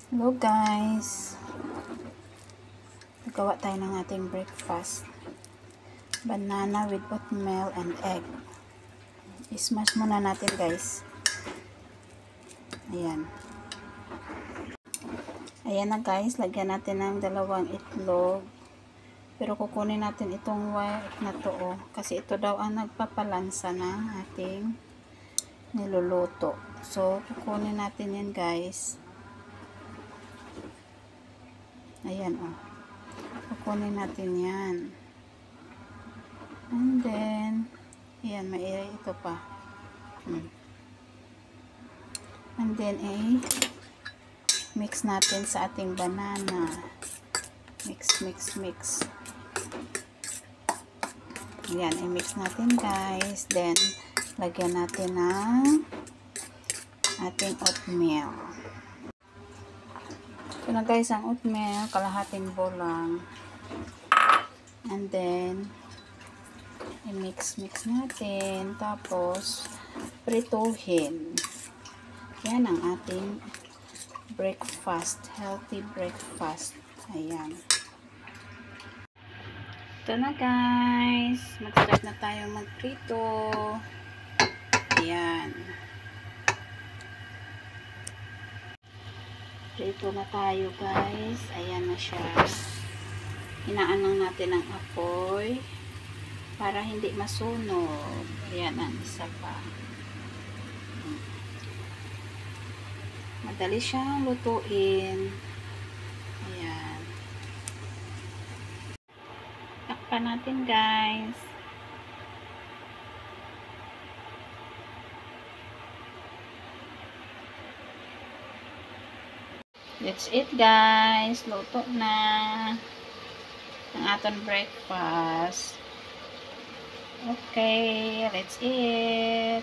Hello guys, nagawa tayo ng ating breakfast. Banana with oatmeal and egg. I-smash muna natin guys. Ayan na guys, lagyan natin ng 2 itlog. Pero kukunin natin itong white na to kasi ito daw ang nagpapalansa ng ating niluluto. So kukunin natin yan guys. Ayan kukunin natin yan. And then ayan, may ito pa. And then mix natin sa ating banana. Mix. Ayan, i-mix natin guys. Then lagyan natin ng ating oatmeal. Ito na guys ang oatmeal, kalahating bowl lang. And then i-mix natin, tapos prituhin. Yan ang ating breakfast, healthy breakfast. Ayan. Ito na guys, mag-start na tayo magprito. Ayan. Prito na tayo guys. Ayan na siya. Hinaan lang natin ang apoy para hindi masunog. Ayan ang isa pa. Madali siyang lutuin. Ayan. Takpan natin guys. That's it guys. Luto na ang ating breakfast. Okay, let's eat.